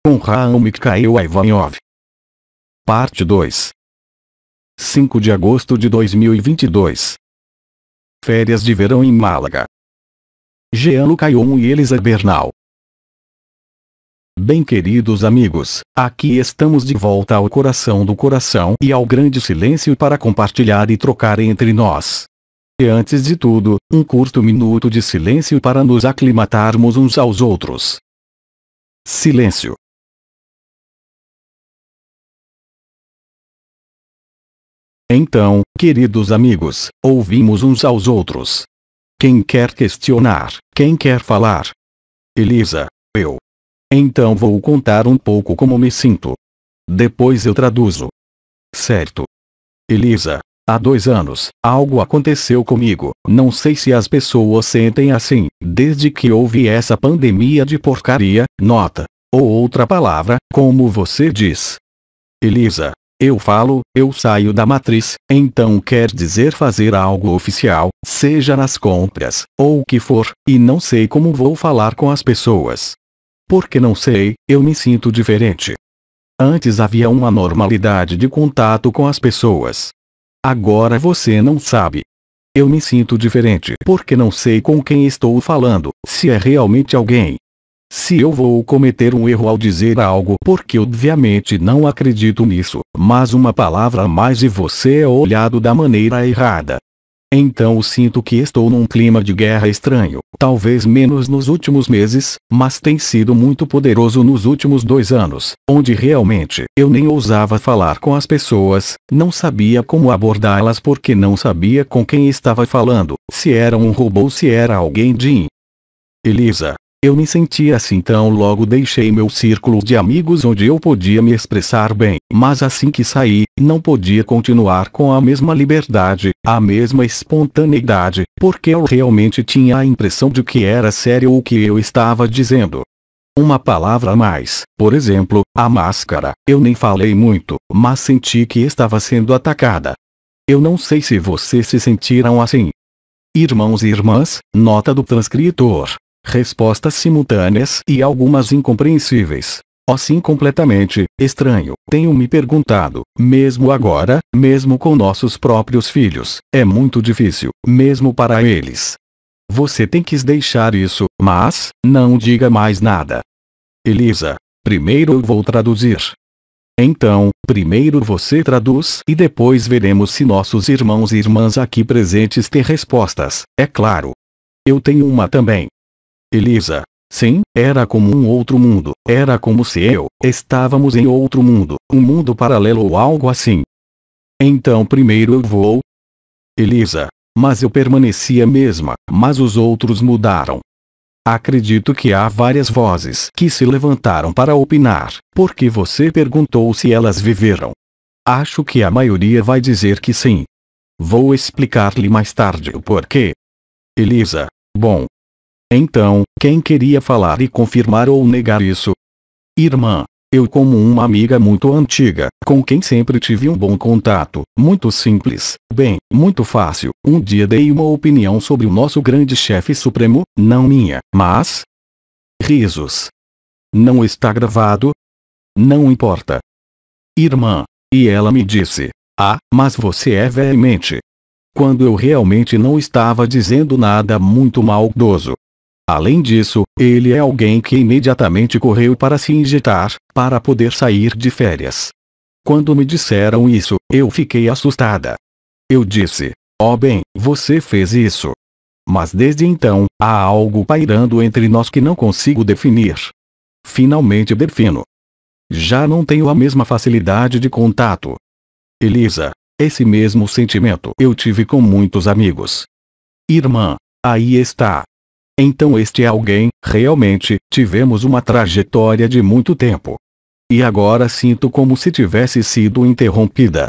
com Raul Mikhail Ivanov. Parte 2. 5 de agosto de 2022. Férias de verão em Málaga. Jean-Luc Ayon e Elisa Bernal. Bem, queridos amigos, aqui estamos de volta ao coração do coração e ao grande silêncio para compartilhar e trocar entre nós. E antes de tudo, um curto minuto de silêncio para nos aclimatarmos uns aos outros. Silêncio. Então, queridos amigos, ouvimos uns aos outros. Quem quer questionar? Quem quer falar? Elisa, eu. Então vou contar um pouco como me sinto. Depois eu traduzo. Certo. Elisa, há 2 anos, algo aconteceu comigo. Não sei se as pessoas sentem assim, desde que houve essa pandemia de porcaria, nota. Ou outra palavra, como você diz. Elisa, eu falo, eu saio da matriz, então quer dizer fazer algo oficial, seja nas compras, ou o que for, e não sei como vou falar com as pessoas. Porque não sei, eu me sinto diferente. Antes havia uma normalidade de contato com as pessoas. Agora você não sabe. Eu me sinto diferente porque não sei com quem estou falando, se é realmente alguém. Se eu vou cometer um erro ao dizer algo porque obviamente não acredito nisso, mas uma palavra a mais e você é olhado da maneira errada. Então sinto que estou num clima de guerra estranho, talvez menos nos últimos meses, mas tem sido muito poderoso nos últimos 2 anos, onde realmente eu nem ousava falar com as pessoas, não sabia como abordá-las porque não sabia com quem estava falando, se era um robô ou se era alguém de... Elisa. Eu me sentia assim, então logo deixei meu círculo de amigos onde eu podia me expressar bem, mas assim que saí, não podia continuar com a mesma liberdade, a mesma espontaneidade, porque eu realmente tinha a impressão de que era sério o que eu estava dizendo. Uma palavra a mais, por exemplo, a máscara, eu nem falei muito, mas senti que estava sendo atacada. Eu não sei se vocês se sentiram assim. Irmãos e irmãs, nota do transcritor. Respostas simultâneas e algumas incompreensíveis. Assim completamente estranho. Tenho me perguntado, mesmo agora, mesmo com nossos próprios filhos, é muito difícil, mesmo para eles. Você tem que deixar isso, mas, não diga mais nada. Elisa, primeiro eu vou traduzir. Então, primeiro você traduz e depois veremos se nossos irmãos e irmãs aqui presentes têm respostas, é claro. Eu tenho uma também. Elisa, sim, era como um outro mundo, era como se estávamos em outro mundo, um mundo paralelo ou algo assim. Então primeiro eu vou. Elisa, mas eu permaneci a mesma, mas os outros mudaram. Acredito que há várias vozes que se levantaram para opinar, porque você perguntou se elas viveram. Acho que a maioria vai dizer que sim. Vou explicar-lhe mais tarde o porquê. Elisa, bom. Então, quem queria falar e confirmar ou negar isso? Irmã, eu como uma amiga muito antiga, com quem sempre tive um bom contato, muito simples, bem, muito fácil, um dia dei uma opinião sobre o nosso grande chefe supremo, não minha, mas... Risos. Não está gravado? Não importa. Irmã, e ela me disse, mas você é veemente. Quando eu realmente não estava dizendo nada muito maldoso. Além disso, ele é alguém que imediatamente correu para se injetar, para poder sair de férias. Quando me disseram isso, eu fiquei assustada. Eu disse, bem, você fez isso. Mas desde então, há algo pairando entre nós que não consigo definir. Finalmente defino. Já não tenho a mesma facilidade de contato. Elisa, esse mesmo sentimento eu tive com muitos amigos. Irmã, aí está. Então este é alguém, realmente, tivemos uma trajetória de muito tempo. E agora sinto como se tivesse sido interrompida.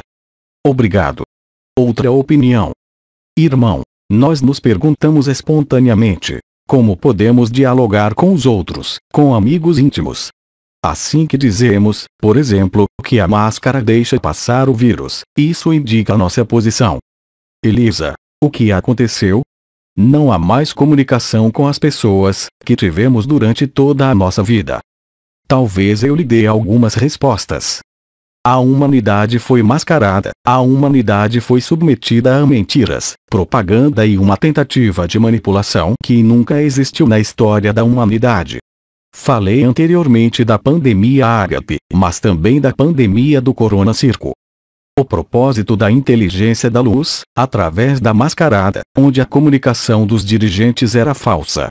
Obrigado. Outra opinião. Irmão, nós nos perguntamos espontaneamente, como podemos dialogar com os outros, com amigos íntimos? Assim que dizemos, por exemplo, que a máscara deixa passar o vírus, isso indica nossa posição. Elisa, o que aconteceu? Não há mais comunicação com as pessoas, que tivemos durante toda a nossa vida. Talvez eu lhe dê algumas respostas. A humanidade foi mascarada, a humanidade foi submetida a mentiras, propaganda e uma tentativa de manipulação que nunca existiu na história da humanidade. Falei anteriormente da pandemia ágape, mas também da pandemia do coronacirco. O propósito da inteligência da luz, através da mascarada, onde a comunicação dos dirigentes era falsa.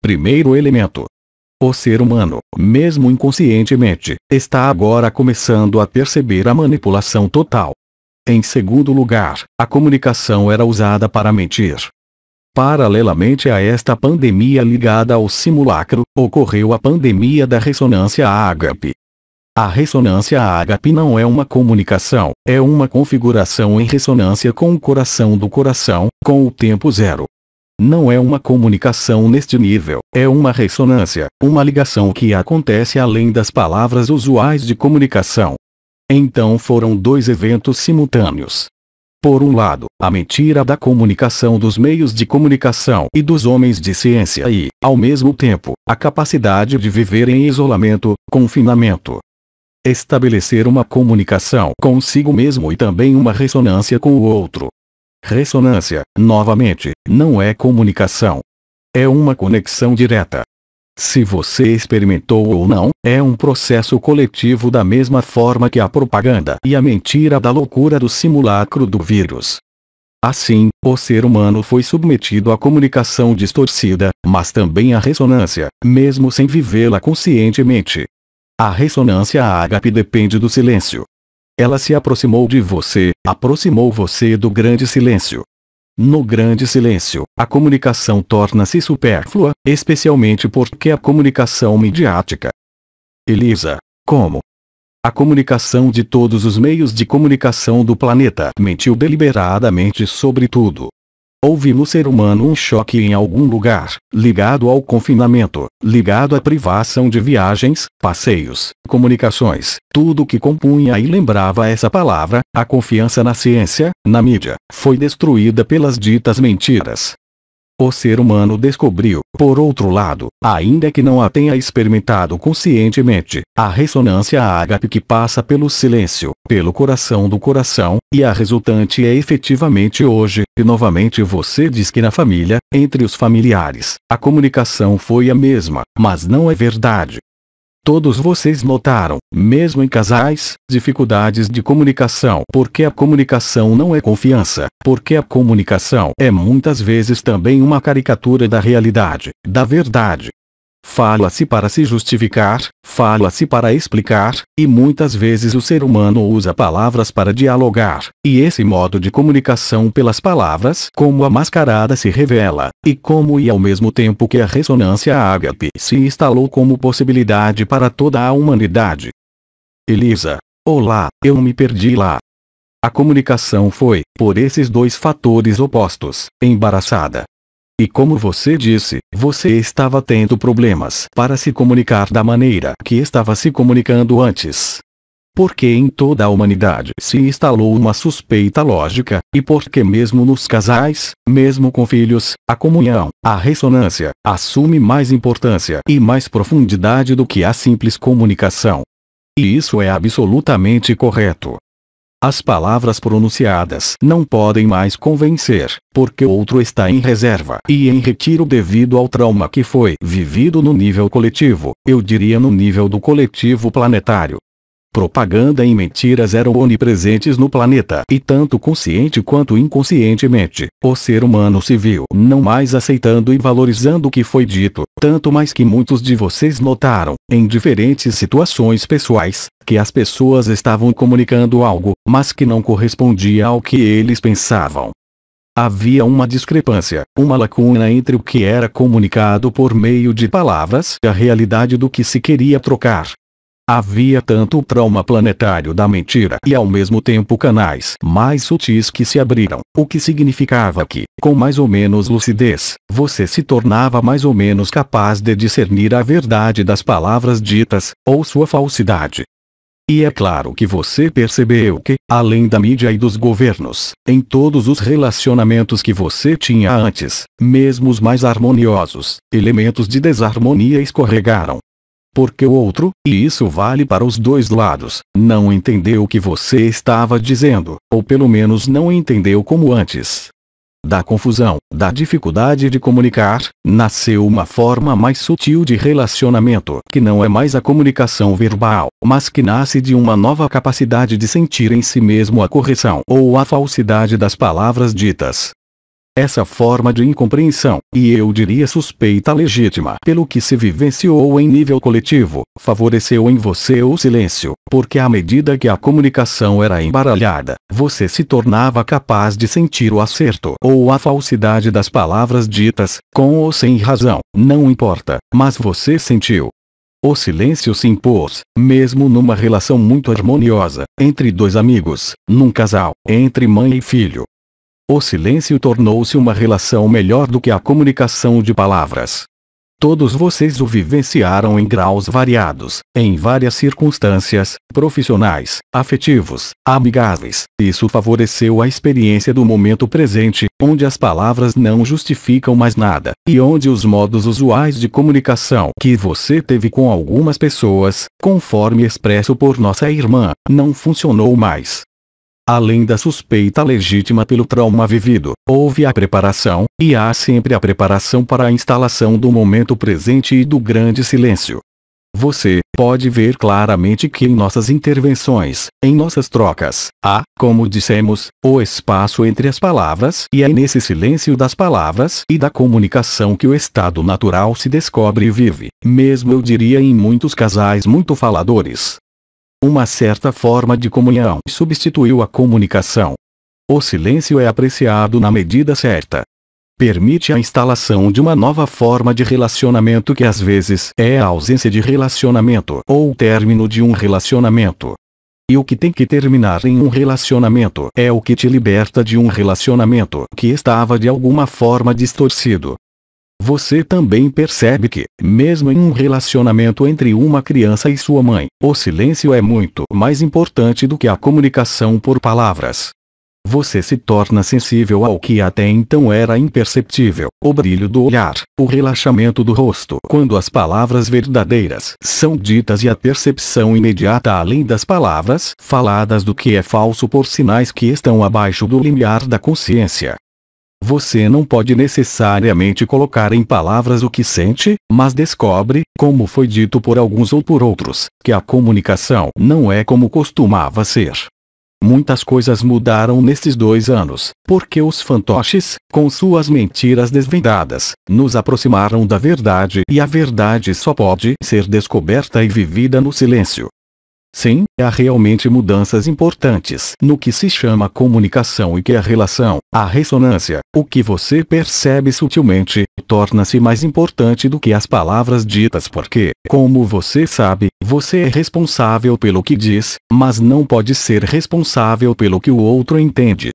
Primeiro elemento. O ser humano, mesmo inconscientemente, está agora começando a perceber a manipulação total. Em segundo lugar, a comunicação era usada para mentir. Paralelamente a esta pandemia ligada ao simulacro, ocorreu a pandemia da ressonância ágape. A ressonância ágape não é uma comunicação, é uma configuração em ressonância com o coração do coração, com o tempo zero. Não é uma comunicação neste nível, é uma ressonância, uma ligação que acontece além das palavras usuais de comunicação. Então foram dois eventos simultâneos. Por um lado, a mentira da comunicação dos meios de comunicação e dos homens de ciência e, ao mesmo tempo, a capacidade de viver em isolamento, confinamento. Estabelecer uma comunicação consigo mesmo e também uma ressonância com o outro. Ressonância, novamente, não é comunicação. É uma conexão direta. Se você experimentou ou não, é um processo coletivo da mesma forma que a propaganda e a mentira da loucura do simulacro do vírus. Assim, o ser humano foi submetido à comunicação distorcida, mas também à ressonância, mesmo sem vivê-la conscientemente. A ressonância ágape depende do silêncio. Ela se aproximou de você, aproximou você do grande silêncio. No grande silêncio, a comunicação torna-se supérflua, especialmente porque a comunicação midiática. Elisa, como? A comunicação de todos os meios de comunicação do planeta mentiu deliberadamente sobre tudo. Houve no ser humano um choque em algum lugar, ligado ao confinamento, ligado à privação de viagens, passeios, comunicações, tudo que compunha e lembrava essa palavra, a confiança na ciência, na mídia, foi destruída pelas ditas mentiras. O ser humano descobriu, por outro lado, ainda que não a tenha experimentado conscientemente, a ressonância ágape que passa pelo silêncio, pelo coração do coração, e a resultante é efetivamente hoje, e novamente você diz que na família, entre os familiares, a comunicação foi a mesma, mas não é verdade. Todos vocês notaram, mesmo em casais, dificuldades de comunicação porque a comunicação não é confiança, porque a comunicação é muitas vezes também uma caricatura da realidade, da verdade. Fala-se para se justificar, fala-se para explicar, e muitas vezes o ser humano usa palavras para dialogar, e esse modo de comunicação pelas palavras como a mascarada se revela, e como e ao mesmo tempo que a ressonância ágape se instalou como possibilidade para toda a humanidade. Elisa, olá, eu me perdi lá. A comunicação foi, por esses dois fatores opostos, embaraçada. E como você disse, você estava tendo problemas para se comunicar da maneira que estava se comunicando antes. Porque em toda a humanidade se instalou uma suspeita lógica, e porque mesmo nos casais, mesmo com filhos, a comunhão, a ressonância, assume mais importância e mais profundidade do que a simples comunicação. E isso é absolutamente correto. As palavras pronunciadas não podem mais convencer, porque o outro está em reserva e em retiro devido ao trauma que foi vivido no nível coletivo, eu diria no nível do coletivo planetário. Propaganda e mentiras eram onipresentes no planeta e tanto consciente quanto inconscientemente, o ser humano se viu não mais aceitando e valorizando o que foi dito, tanto mais que muitos de vocês notaram, em diferentes situações pessoais, que as pessoas estavam comunicando algo, mas que não correspondia ao que eles pensavam. Havia uma discrepância, uma lacuna entre o que era comunicado por meio de palavras e a realidade do que se queria trocar. Havia tanto o trauma planetário da mentira e ao mesmo tempo canais mais sutis que se abriram, o que significava que, com mais ou menos lucidez, você se tornava mais ou menos capaz de discernir a verdade das palavras ditas, ou sua falsidade. E é claro que você percebeu que, além da mídia e dos governos, em todos os relacionamentos que você tinha antes, mesmo os mais harmoniosos, elementos de desarmonia escorregaram. porque o outro, e isso vale para os dois lados, não entendeu o que você estava dizendo, ou pelo menos não entendeu como antes. Da confusão, da dificuldade de comunicar, nasceu uma forma mais sutil de relacionamento, que não é mais a comunicação verbal, mas que nasce de uma nova capacidade de sentir em si mesmo a correção ou a falsidade das palavras ditas. Essa forma de incompreensão, e eu diria suspeita legítima pelo que se vivenciou em nível coletivo, favoreceu em você o silêncio, porque à medida que a comunicação era embaralhada, você se tornava capaz de sentir o acerto ou a falsidade das palavras ditas, com ou sem razão, não importa, mas você sentiu. O silêncio se impôs, mesmo numa relação muito harmoniosa, entre dois amigos, num casal, entre mãe e filho. O silêncio tornou-se uma relação melhor do que a comunicação de palavras. Todos vocês o vivenciaram em graus variados, em várias circunstâncias, profissionais, afetivos, amigáveis. Isso favoreceu a experiência do momento presente, onde as palavras não justificam mais nada, e onde os modos usuais de comunicação que você teve com algumas pessoas, conforme expresso por nossa irmã, não funcionou mais. Além da suspeita legítima pelo trauma vivido, houve a preparação, e há sempre a preparação para a instalação do momento presente e do grande silêncio. Você pode ver claramente que em nossas intervenções, em nossas trocas, há, como dissemos, o espaço entre as palavras, e é nesse silêncio das palavras e da comunicação que o estado natural se descobre e vive, mesmo eu diria em muitos casais muito faladores. Uma certa forma de comunhão substituiu a comunicação. O silêncio é apreciado na medida certa. Permite a instalação de uma nova forma de relacionamento que às vezes é a ausência de relacionamento ou o término de um relacionamento. E o que tem que terminar em um relacionamento é o que te liberta de um relacionamento que estava de alguma forma distorcido. Você também percebe que, mesmo em um relacionamento entre uma criança e sua mãe, o silêncio é muito mais importante do que a comunicação por palavras. Você se torna sensível ao que até então era imperceptível, o brilho do olhar, o relaxamento do rosto quando as palavras verdadeiras são ditas e a percepção imediata além das palavras faladas do que é falso por sinais que estão abaixo do limiar da consciência. Você não pode necessariamente colocar em palavras o que sente, mas descobre, como foi dito por alguns ou por outros, que a comunicação não é como costumava ser. Muitas coisas mudaram nestes 2 anos, porque os fantoches, com suas mentiras desvendadas, nos aproximaram da verdade e a verdade só pode ser descoberta e vivida no silêncio. Sim, há realmente mudanças importantes no que se chama comunicação e que a relação, a ressonância, o que você percebe sutilmente, torna-se mais importante do que as palavras ditas porque, como você sabe, você é responsável pelo que diz, mas não pode ser responsável pelo que o outro entende.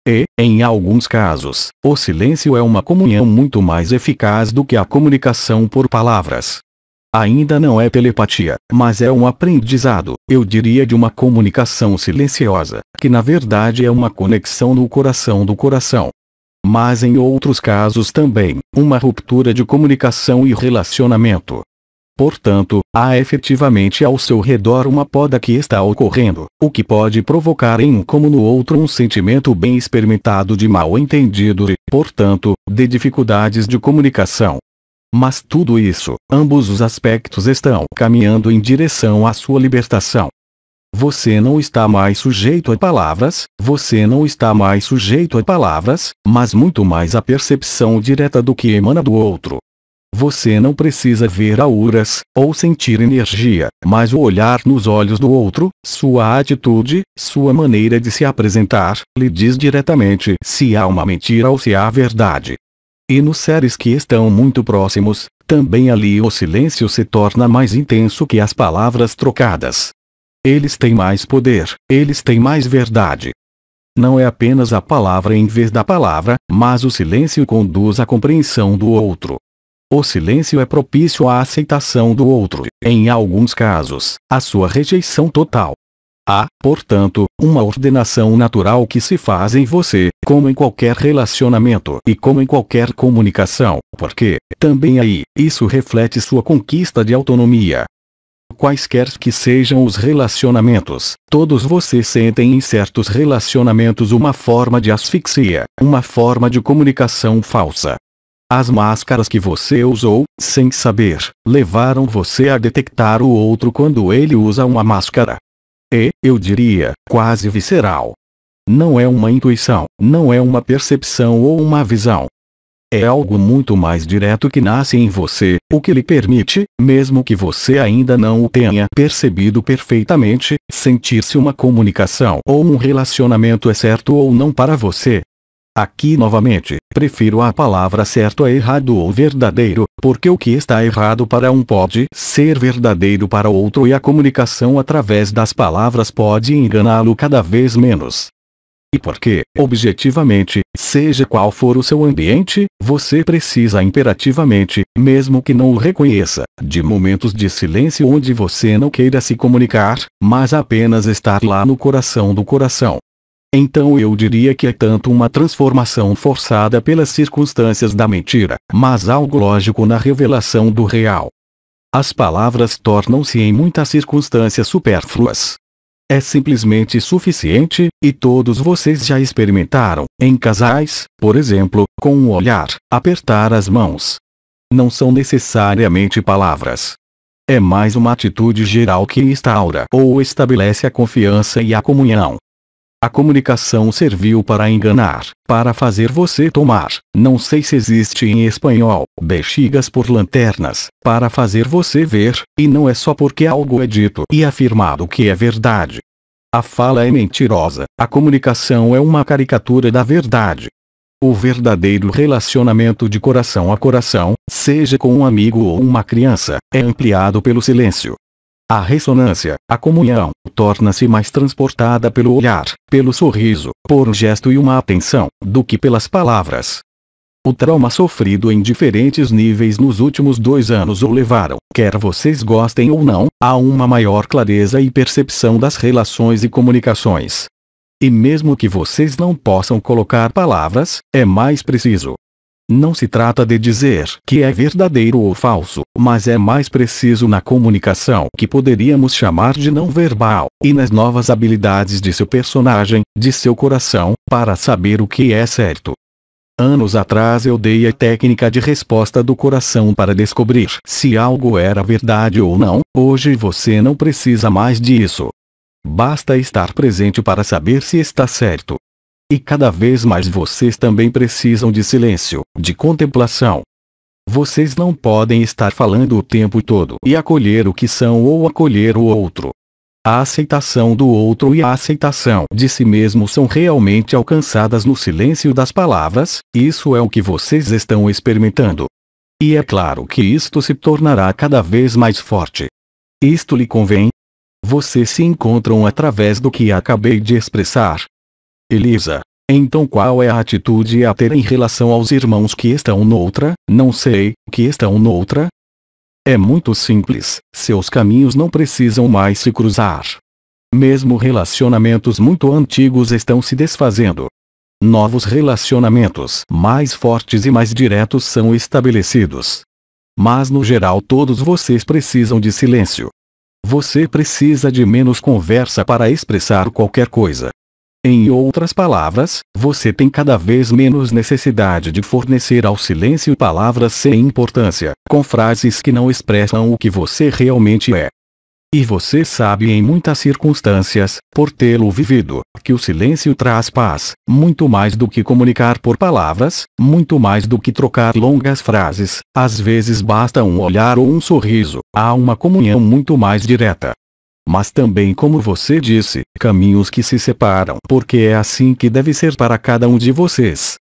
E, em alguns casos, o silêncio é uma comunhão muito mais eficaz do que a comunicação por palavras. Ainda não é telepatia, mas é um aprendizado, eu diria de uma comunicação silenciosa, que na verdade é uma conexão no coração do coração. Mas em outros casos também, uma ruptura de comunicação e relacionamento. Portanto, há efetivamente ao seu redor uma poda que está ocorrendo, o que pode provocar em um como no outro um sentimento bem experimentado de mal-entendido e, portanto, de dificuldades de comunicação. Mas tudo isso, ambos os aspectos estão caminhando em direção à sua libertação. Você não está mais sujeito a palavras, mas muito mais à percepção direta do que emana do outro. Você não precisa ver auras, ou sentir energia, mas o olhar nos olhos do outro, sua atitude, sua maneira de se apresentar, lhe diz diretamente se há uma mentira ou se há verdade. E nos seres que estão muito próximos, também ali o silêncio se torna mais intenso que as palavras trocadas. Eles têm mais poder, eles têm mais verdade. Não é apenas a palavra em vez da palavra, mas o silêncio conduz à compreensão do outro. O silêncio é propício à aceitação do outro, em alguns casos, à sua rejeição total. Há, portanto, uma ordenação natural que se faz em você, como em qualquer relacionamento e como em qualquer comunicação, porque, também aí, isso reflete sua conquista de autonomia. quaisquer que sejam os relacionamentos, todos vocês sentem em certos relacionamentos uma forma de asfixia, uma forma de comunicação falsa. As máscaras que você usou, sem saber, levaram você a detectar o outro quando ele usa uma máscara. E, eu diria, quase visceral. Não é uma intuição, não é uma percepção ou uma visão. É algo muito mais direto que nasce em você, o que lhe permite, mesmo que você ainda não o tenha percebido perfeitamente, sentir-se uma comunicação ou um relacionamento é certo ou não para você. Aqui novamente, prefiro a palavra certo a errado ou verdadeiro, porque o que está errado para um pode ser verdadeiro para outro e a comunicação através das palavras pode enganá-lo cada vez menos. E porque, objetivamente, seja qual for o seu ambiente, você precisa imperativamente, mesmo que não o reconheça, de momentos de silêncio onde você não queira se comunicar, mas apenas estar lá no coração do coração. Então eu diria que é tanto uma transformação forçada pelas circunstâncias da mentira, mas algo lógico na revelação do real. As palavras tornam-se em muitas circunstâncias supérfluas. É simplesmente suficiente, e todos vocês já experimentaram, em casais, por exemplo, com um olhar, apertar as mãos. Não são necessariamente palavras. É mais uma atitude geral que instaura ou estabelece a confiança e a comunhão. A comunicação serviu para enganar, para fazer você tomar, não sei se existe em espanhol, bexigas por lanternas, para fazer você ver, e não é só porque algo é dito e afirmado que é verdade. A fala é mentirosa, a comunicação é uma caricatura da verdade. O verdadeiro relacionamento de coração a coração, seja com um amigo ou uma criança, é ampliado pelo silêncio. A ressonância, a comunhão, torna-se mais transportada pelo olhar, pelo sorriso, por um gesto e uma atenção, do que pelas palavras. O trauma sofrido em diferentes níveis nos últimos 2 anos o levaram, quer vocês gostem ou não, a uma maior clareza e percepção das relações e comunicações. E mesmo que vocês não possam colocar palavras, é mais preciso. Não se trata de dizer que é verdadeiro ou falso, mas é mais preciso na comunicação que poderíamos chamar de não verbal, e nas novas habilidades de seu personagem, de seu coração, para saber o que é certo. Anos atrás eu dei a técnica de resposta do coração para descobrir se algo era verdade ou não, hoje você não precisa mais disso. Basta estar presente para saber se está certo. E cada vez mais vocês também precisam de silêncio, de contemplação. Vocês não podem estar falando o tempo todo e acolher o que são ou acolher o outro. A aceitação do outro e a aceitação de si mesmo são realmente alcançadas no silêncio das palavras, isso é o que vocês estão experimentando. E é claro que isto se tornará cada vez mais forte. Isto lhe convém? Vocês se encontram através do que acabei de expressar. Elisa, então qual é a atitude a ter em relação aos irmãos que estão noutra, não sei, que estão noutra? É muito simples, seus caminhos não precisam mais se cruzar. Mesmo relacionamentos muito antigos estão se desfazendo. Novos relacionamentos mais fortes e mais diretos são estabelecidos. Mas no geral todos vocês precisam de silêncio. Você precisa de menos conversa para expressar qualquer coisa. Em outras palavras, você tem cada vez menos necessidade de fornecer ao silêncio palavras sem importância, com frases que não expressam o que você realmente é. E você sabe em muitas circunstâncias, por tê-lo vivido, que o silêncio traz paz, muito mais do que comunicar por palavras, muito mais do que trocar longas frases, às vezes basta um olhar ou um sorriso, há uma comunhão muito mais direta. Mas também, como você disse, caminhos que se separam, porque é assim que deve ser para cada um de vocês.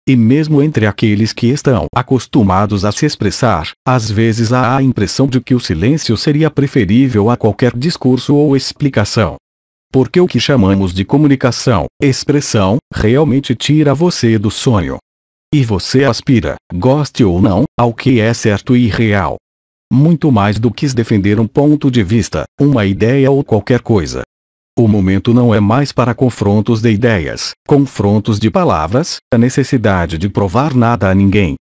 E mesmo entre aqueles que estão acostumados a se expressar, às vezes há a impressão de que o silêncio seria preferível a qualquer discurso ou explicação. Porque o que chamamos de comunicação, expressão, realmente tira você do sonho. E você aspira, goste ou não, ao que é certo e real. Muito mais do que defender um ponto de vista, uma ideia ou qualquer coisa. O momento não é mais para confrontos de ideias, confrontos de palavras, a necessidade de provar nada a ninguém.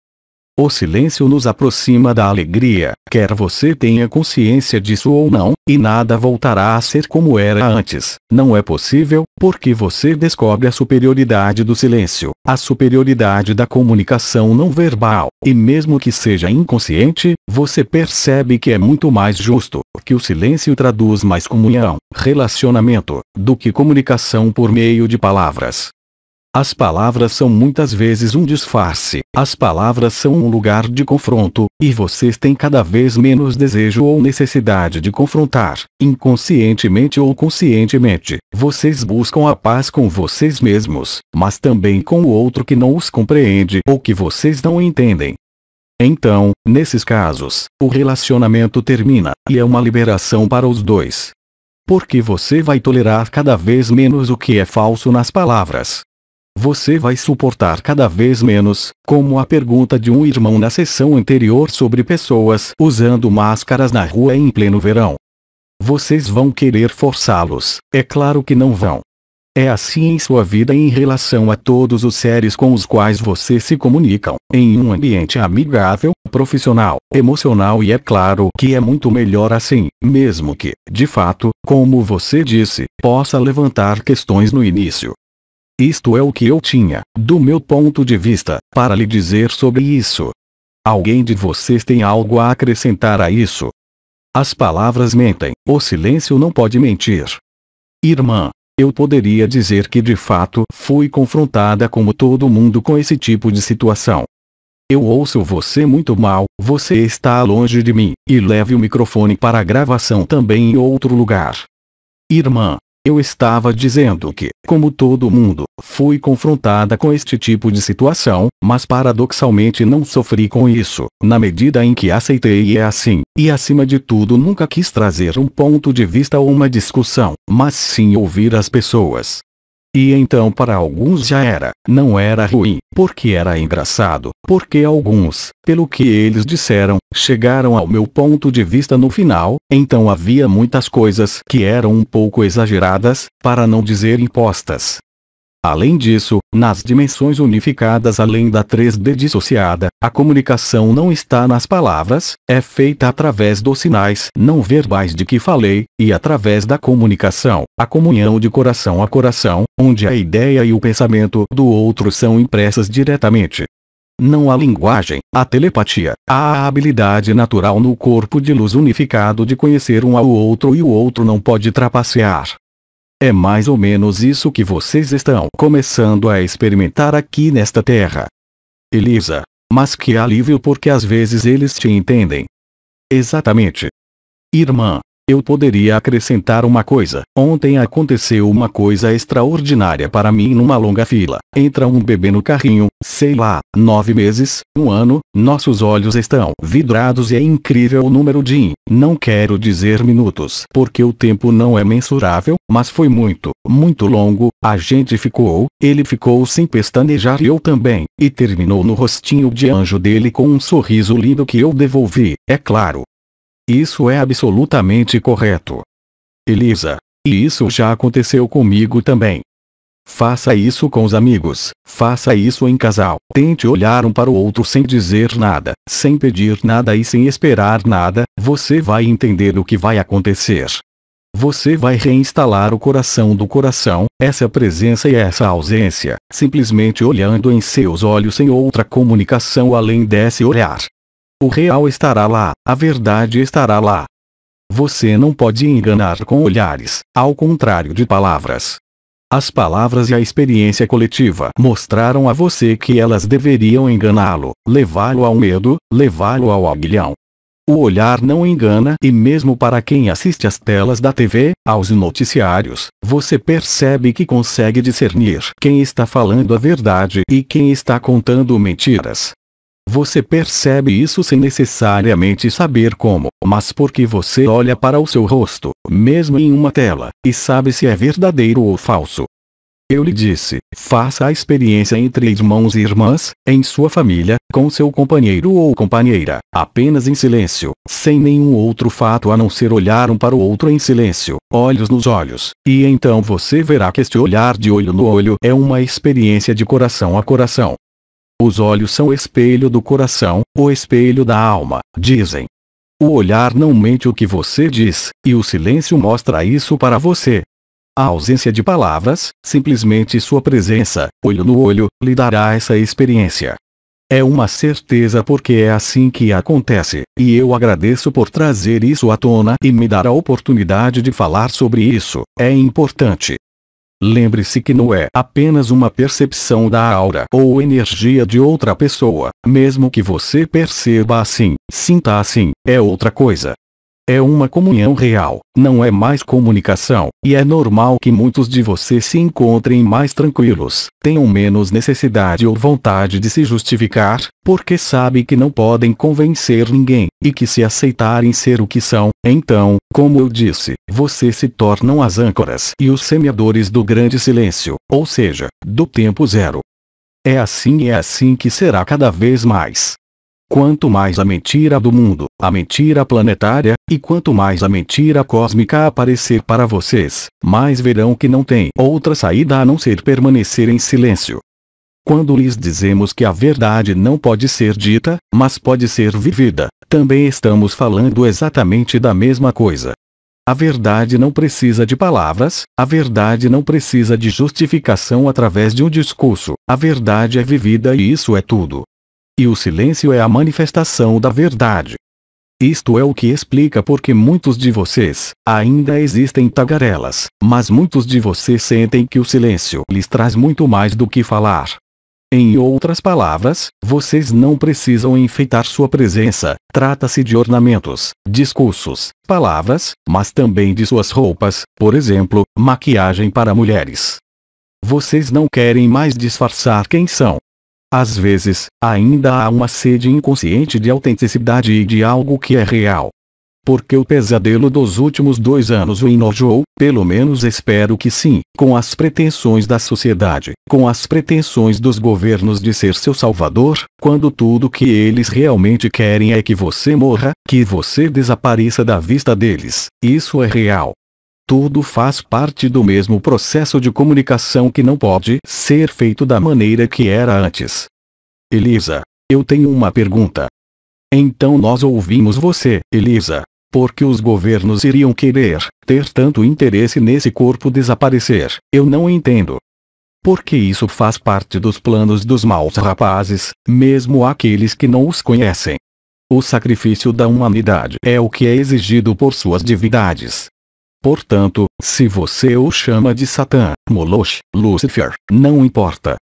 O silêncio nos aproxima da alegria, quer você tenha consciência disso ou não, e nada voltará a ser como era antes. Não é possível, porque você descobre a superioridade do silêncio, a superioridade da comunicação não verbal, e mesmo que seja inconsciente, você percebe que é muito mais justo, que o silêncio traduz mais comunhão, relacionamento, do que comunicação por meio de palavras. As palavras são muitas vezes um disfarce, as palavras são um lugar de confronto, e vocês têm cada vez menos desejo ou necessidade de confrontar, inconscientemente ou conscientemente. Vocês buscam a paz com vocês mesmos, mas também com o outro que não os compreende ou que vocês não entendem. Então, nesses casos, o relacionamento termina, e é uma liberação para os dois. Porque você vai tolerar cada vez menos o que é falso nas palavras. Você vai suportar cada vez menos, como a pergunta de um irmão na sessão anterior sobre pessoas usando máscaras na rua em pleno verão. Vocês vão querer forçá-los? É claro que não vão. É assim em sua vida em relação a todos os seres com os quais vocês se comunicam, em um ambiente amigável, profissional, emocional, e é claro que é muito melhor assim, mesmo que, de fato, como você disse, possa levantar questões no início. Isto é o que eu tinha, do meu ponto de vista, para lhe dizer sobre isso. Alguém de vocês tem algo a acrescentar a isso? As palavras mentem, o silêncio não pode mentir. Irmã, eu poderia dizer que de fato fui confrontada como todo mundo com esse tipo de situação. Eu ouço você muito mal, você está longe de mim, e leve o microfone para a gravação também em outro lugar. Irmã, eu estava dizendo que, como todo mundo, fui confrontada com este tipo de situação, mas paradoxalmente não sofri com isso, na medida em que aceitei e é assim, e acima de tudo nunca quis trazer um ponto de vista ou uma discussão, mas sim ouvir as pessoas. E então para alguns já era, não era ruim, porque era engraçado, porque alguns, pelo que eles disseram, chegaram ao meu ponto de vista no final, então havia muitas coisas que eram um pouco exageradas, para não dizer impostas. Além disso, nas dimensões unificadas além da 3D dissociada, a comunicação não está nas palavras, é feita através dos sinais não verbais de que falei, e através da comunicação, a comunhão de coração a coração, onde a ideia e o pensamento do outro são impressas diretamente. Não a linguagem, a telepatia, a habilidade natural no corpo de luz unificado de conhecer um ao outro e o outro não pode trapacear. É mais ou menos isso que vocês estão começando a experimentar aqui nesta terra. Elisa, mas que alívio, porque às vezes eles te entendem. Exatamente. Irmã, eu poderia acrescentar uma coisa. Ontem aconteceu uma coisa extraordinária para mim numa longa fila. Entra um bebê no carrinho, sei lá, 9 meses, 1 ano, nossos olhos estão vidrados e é incrível o número de, não quero dizer minutos, porque o tempo não é mensurável, mas foi muito, muito longo, a gente ficou, ele ficou sem pestanejar e eu também, e terminou no rostinho de anjo dele com um sorriso lindo que eu devolvi, é claro. Isso é absolutamente correto. Elisa, e isso já aconteceu comigo também. Faça isso com os amigos, faça isso em casal. Tente olhar um para o outro sem dizer nada, sem pedir nada e sem esperar nada, você vai entender o que vai acontecer. Você vai reinstalar o coração do coração, essa presença e essa ausência, simplesmente olhando em seus olhos sem outra comunicação além desse olhar. O real estará lá, a verdade estará lá. Você não pode enganar com olhares, ao contrário de palavras. As palavras e a experiência coletiva mostraram a você que elas deveriam enganá-lo, levá-lo ao medo, levá-lo ao aguilhão. O olhar não engana, e mesmo para quem assiste às telas da TV, aos noticiários, você percebe que consegue discernir quem está falando a verdade e quem está contando mentiras. Você percebe isso sem necessariamente saber como, mas porque você olha para o seu rosto, mesmo em uma tela, e sabe se é verdadeiro ou falso. Eu lhe disse, faça a experiência entre irmãos e irmãs, em sua família, com seu companheiro ou companheira, apenas em silêncio, sem nenhum outro fato a não ser olhar um para o outro em silêncio, olhos nos olhos, e então você verá que este olhar de olho no olho é uma experiência de coração a coração. Os olhos são o espelho do coração, o espelho da alma, dizem. O olhar não mente o que você diz, e o silêncio mostra isso para você. A ausência de palavras, simplesmente sua presença, olho no olho, lhe dará essa experiência. É uma certeza porque é assim que acontece, e eu agradeço por trazer isso à tona e me dar a oportunidade de falar sobre isso, é importante. Lembre-se que não é apenas uma percepção da aura ou energia de outra pessoa, mesmo que você perceba assim, sinta assim, é outra coisa. É uma comunhão real, não é mais comunicação, e é normal que muitos de vocês se encontrem mais tranquilos, tenham menos necessidade ou vontade de se justificar, porque sabem que não podem convencer ninguém, e que se aceitarem ser o que são, então, como eu disse, vocês se tornam as âncoras e os semeadores do grande silêncio, ou seja, do tempo zero. É assim que será cada vez mais. Quanto mais a mentira do mundo, a mentira planetária, e quanto mais a mentira cósmica aparecer para vocês, mais verão que não tem outra saída a não ser permanecer em silêncio. Quando lhes dizemos que a verdade não pode ser dita, mas pode ser vivida, também estamos falando exatamente da mesma coisa. A verdade não precisa de palavras, a verdade não precisa de justificação através de um discurso, a verdade é vivida e isso é tudo. E o silêncio é a manifestação da verdade. Isto é o que explica porque muitos de vocês ainda existem tagarelas, mas muitos de vocês sentem que o silêncio lhes traz muito mais do que falar. Em outras palavras, vocês não precisam enfeitar sua presença, trata-se de ornamentos, discursos, palavras, mas também de suas roupas, por exemplo, maquiagem para mulheres. Vocês não querem mais disfarçar quem são. Às vezes, ainda há uma sede inconsciente de autenticidade e de algo que é real. Porque o pesadelo dos últimos 2 anos o enojou, pelo menos espero que sim, com as pretensões da sociedade, com as pretensões dos governos de ser seu salvador, quando tudo que eles realmente querem é que você morra, que você desapareça da vista deles. Isso é real. Tudo faz parte do mesmo processo de comunicação que não pode ser feito da maneira que era antes. Elisa, eu tenho uma pergunta. Então nós ouvimos você, Elisa. Por que os governos iriam querer ter tanto interesse nesse corpo desaparecer? Eu não entendo. Porque isso faz parte dos planos dos maus rapazes, mesmo aqueles que não os conhecem. O sacrifício da humanidade é o que é exigido por suas divindades. Portanto, se você o chama de Satã, Moloch, Lúcifer, não importa.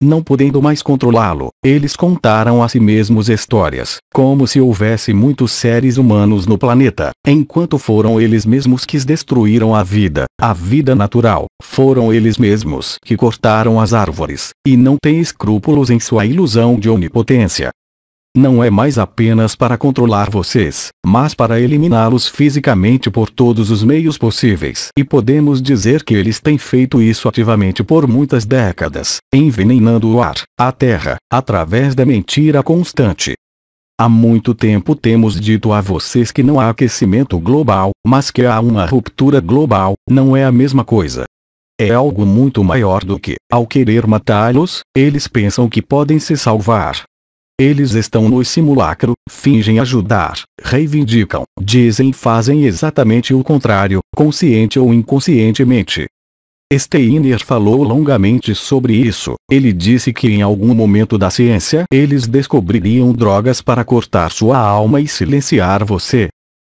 Não podendo mais controlá-lo, eles contaram a si mesmos histórias, como se houvesse muitos seres humanos no planeta, enquanto foram eles mesmos que destruíram a vida natural, foram eles mesmos que cortaram as árvores, e não têm escrúpulos em sua ilusão de onipotência. Não é mais apenas para controlar vocês, mas para eliminá-los fisicamente por todos os meios possíveis. E podemos dizer que eles têm feito isso ativamente por muitas décadas, envenenando o ar, a terra, através da mentira constante. Há muito tempo temos dito a vocês que não há aquecimento global, mas que há uma ruptura global, não é a mesma coisa. É algo muito maior do que, ao querer matá-los, eles pensam que podem se salvar. Eles estão no simulacro, fingem ajudar, reivindicam, dizem e fazem exatamente o contrário, consciente ou inconscientemente. Steiner falou longamente sobre isso. Ele disse que em algum momento da ciência eles descobririam drogas para cortar sua alma e silenciar você.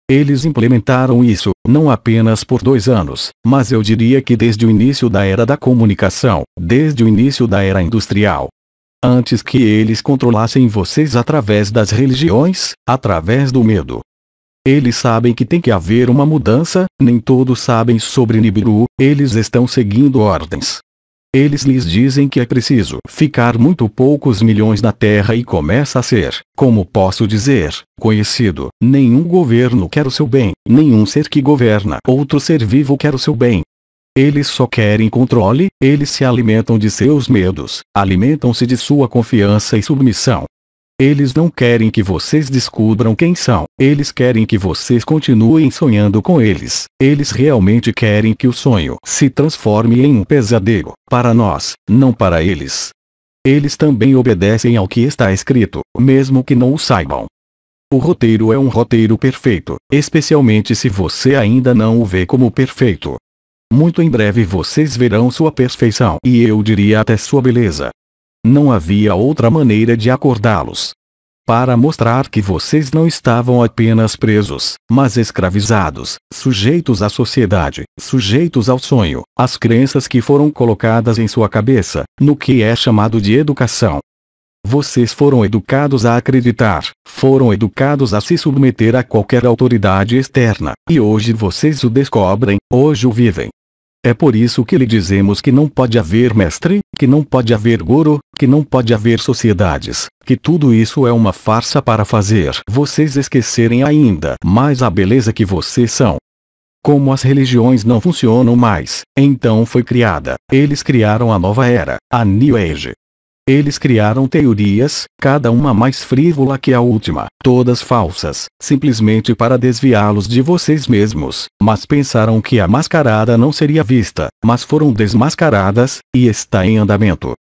Eles implementaram isso, não apenas por 2 anos, mas eu diria que desde o início da era da comunicação, desde o início da era industrial. Antes que eles controlassem vocês através das religiões, através do medo. Eles sabem que tem que haver uma mudança, nem todos sabem sobre Nibiru, eles estão seguindo ordens. Eles lhes dizem que é preciso ficar muito poucos milhões na Terra e começa a ser, como posso dizer, conhecido. Nenhum governo quer o seu bem, nenhum ser que governa outro ser vivo quer o seu bem. Eles só querem controle, eles se alimentam de seus medos, alimentam-se de sua confiança e submissão. Eles não querem que vocês descubram quem são, eles querem que vocês continuem sonhando com eles. Eles realmente querem que o sonho se transforme em um pesadelo, para nós, não para eles. Eles também obedecem ao que está escrito, mesmo que não o saibam. O roteiro é um roteiro perfeito, especialmente se você ainda não o vê como perfeito. Muito em breve vocês verão sua perfeição e eu diria até sua beleza. Não havia outra maneira de acordá-los. Para mostrar que vocês não estavam apenas presos, mas escravizados, sujeitos à sociedade, sujeitos ao sonho, às crenças que foram colocadas em sua cabeça, no que é chamado de educação. Vocês foram educados a acreditar, foram educados a se submeter a qualquer autoridade externa, e hoje vocês o descobrem, hoje o vivem. É por isso que lhe dizemos que não pode haver mestre, que não pode haver guru, que não pode haver sociedades, que tudo isso é uma farsa para fazer vocês esquecerem ainda mais a beleza que vocês são. Como as religiões não funcionam mais, então foi criada, eles criaram a nova era, a New Age. Eles criaram teorias, cada uma mais frívola que a última, todas falsas, simplesmente para desviá-los de vocês mesmos, mas pensaram que a mascarada não seria vista, mas foram desmascaradas, e está em andamento.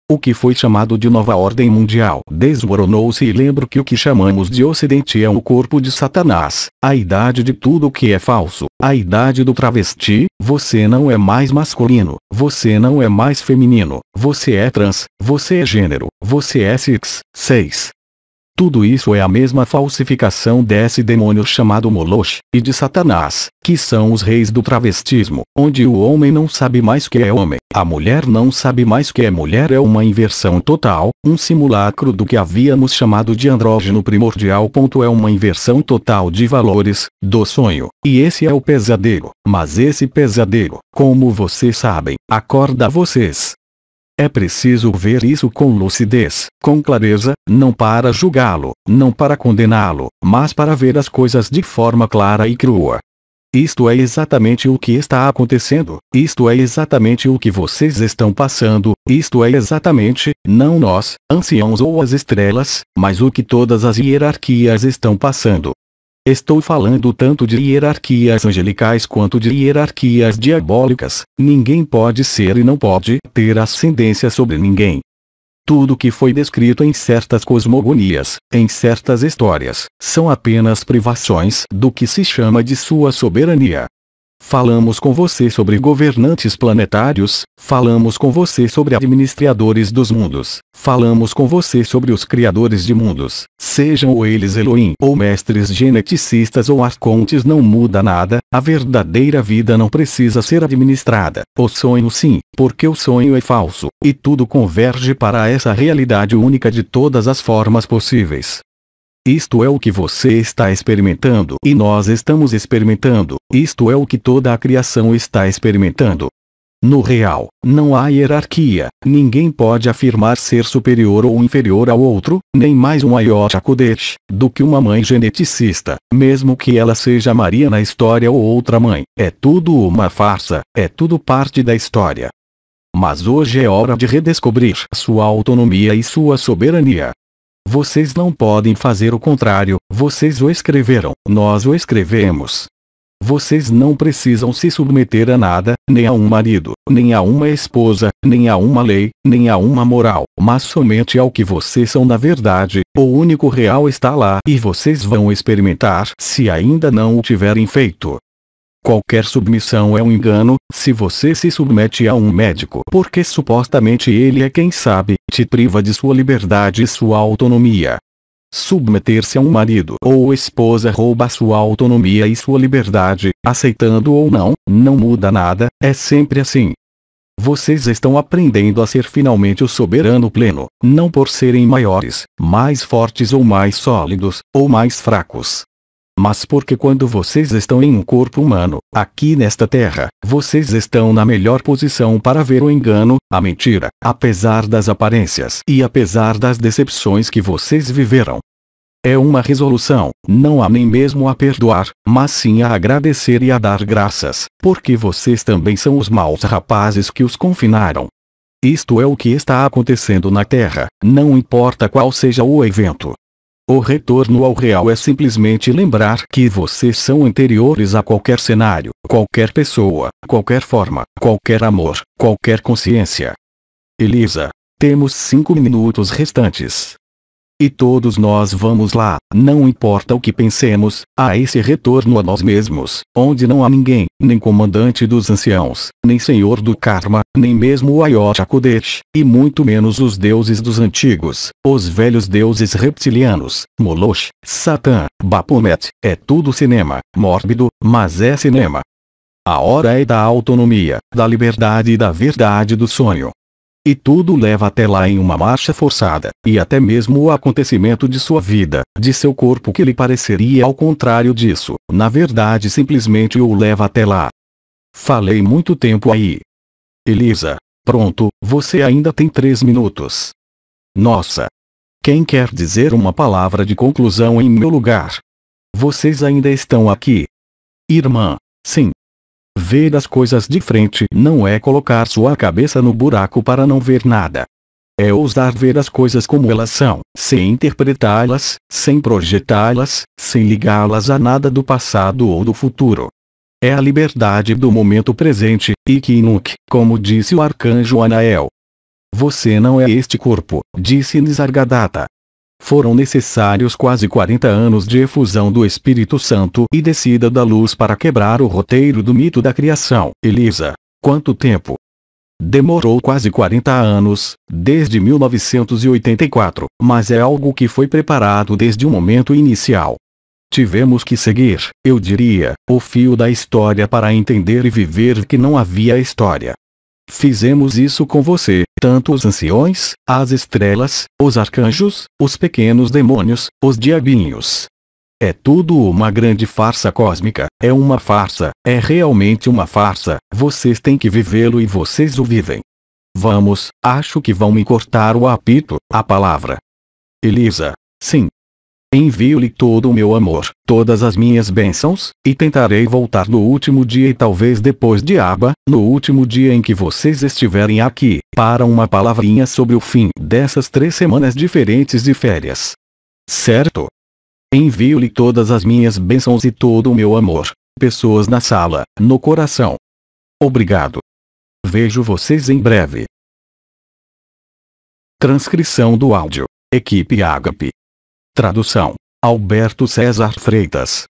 O que foi chamado de nova ordem mundial desmoronou-se e lembro que o que chamamos de Ocidente é o corpo de Satanás, a idade de tudo o que é falso, a idade do travesti. Você não é mais masculino, você não é mais feminino, você é trans, você é gênero, você é cis, 6. Tudo isso é a mesma falsificação desse demônio chamado Moloch, e de Satanás, que são os reis do travestismo, onde o homem não sabe mais que é homem, a mulher não sabe mais que é mulher. É uma inversão total, um simulacro do que havíamos chamado de andrógeno primordial. É uma inversão total de valores, do sonho, e esse é o pesadelo, mas esse pesadelo, como vocês sabem, acorda vocês. É preciso ver isso com lucidez, com clareza, não para julgá-lo, não para condená-lo, mas para ver as coisas de forma clara e crua. Isto é exatamente o que está acontecendo, isto é exatamente o que vocês estão passando, isto é exatamente, não nós, anciãos ou as estrelas, mas o que todas as hierarquias estão passando. Estou falando tanto de hierarquias angelicais quanto de hierarquias diabólicas. Ninguém pode ser e não pode ter ascendência sobre ninguém. Tudo que foi descrito em certas cosmogonias, em certas histórias, são apenas privações do que se chama de sua soberania. Falamos com você sobre governantes planetários, falamos com você sobre administradores dos mundos, falamos com você sobre os criadores de mundos, sejam eles Elohim ou mestres geneticistas ou arcontes, não muda nada, a verdadeira vida não precisa ser administrada, o sonho sim, porque o sonho é falso, e tudo converge para essa realidade única de todas as formas possíveis. Isto é o que você está experimentando e nós estamos experimentando, isto é o que toda a criação está experimentando. No real, não há hierarquia, ninguém pode afirmar ser superior ou inferior ao outro, nem mais um iota Kodesh, do que uma mãe geneticista, mesmo que ela seja Maria na história ou outra mãe, é tudo uma farsa, é tudo parte da história. Mas hoje é hora de redescobrir sua autonomia e sua soberania. Vocês não podem fazer o contrário, vocês o escreveram, nós o escrevemos. Vocês não precisam se submeter a nada, nem a um marido, nem a uma esposa, nem a uma lei, nem a uma moral, mas somente ao que vocês são na verdade. O único real está lá e vocês vão experimentar se ainda não o tiverem feito. Qualquer submissão é um engano. Se você se submete a um médico porque supostamente ele é quem sabe, te priva de sua liberdade e sua autonomia. Submeter-se a um marido ou esposa rouba sua autonomia e sua liberdade, aceitando ou não, não muda nada, é sempre assim. Vocês estão aprendendo a ser finalmente o soberano pleno, não por serem maiores, mais fortes ou mais sólidos, ou mais fracos. Mas porque quando vocês estão em um corpo humano, aqui nesta terra, vocês estão na melhor posição para ver o engano, a mentira, apesar das aparências e apesar das decepções que vocês viveram. É uma resolução, não há nem mesmo a perdoar, mas sim a agradecer e a dar graças, porque vocês também são os maus rapazes que os confinaram. Isto é o que está acontecendo na Terra, não importa qual seja o evento. O retorno ao real é simplesmente lembrar que vocês são anteriores a qualquer cenário, qualquer pessoa, qualquer forma, qualquer amor, qualquer consciência. Elisa. Temos 5 minutos restantes. E todos nós vamos lá, não importa o que pensemos, a esse retorno a nós mesmos, onde não há ninguém, nem comandante dos anciãos, nem senhor do karma, nem mesmo o Ayot HaKodesh, e muito menos os deuses dos antigos, os velhos deuses reptilianos, Moloch, Satã, Baphomet, é tudo cinema, mórbido, mas é cinema. A hora é da autonomia, da liberdade e da verdade do sonho. E tudo leva até lá em uma marcha forçada, e até mesmo o acontecimento de sua vida, de seu corpo que lhe pareceria ao contrário disso, na verdade simplesmente o leva até lá. Falei muito tempo aí. Elisa, pronto, você ainda tem 3 minutos. Nossa! Quem quer dizer uma palavra de conclusão em meu lugar? Vocês ainda estão aqui? Irmã, sim. Ver as coisas de frente não é colocar sua cabeça no buraco para não ver nada. É ousar ver as coisas como elas são, sem interpretá-las, sem projetá-las, sem ligá-las a nada do passado ou do futuro. É a liberdade do momento presente, Ikinuk, como disse o arcanjo Anael. Você não é este corpo, disse Nisargadatta. Foram necessários quase 40 anos de efusão do Espírito Santo e descida da luz para quebrar o roteiro do mito da criação. Elisa, quanto tempo? Demorou quase 40 anos, desde 1984, mas é algo que foi preparado desde o momento inicial. Tivemos que seguir, eu diria, o fio da história para entender e viver que não havia história. Fizemos isso com você, tanto os anciões, as estrelas, os arcanjos, os pequenos demônios, os diabinhos. É tudo uma grande farsa cósmica, é uma farsa, é realmente uma farsa, vocês têm que vivê-lo e vocês o vivem. Vamos, acho que vão me cortar o apito, a palavra. Elisa, sim. Envio-lhe todo o meu amor, todas as minhas bênçãos, e tentarei voltar no último dia e talvez depois de Abba, no último dia em que vocês estiverem aqui, para uma palavrinha sobre o fim dessas 3 semanas diferentes de férias. Certo? Envio-lhe todas as minhas bênçãos e todo o meu amor, pessoas na sala, no coração. Obrigado. Vejo vocês em breve. Transcrição do áudio. Equipe Ágape. Tradução: Alberto César Freitas.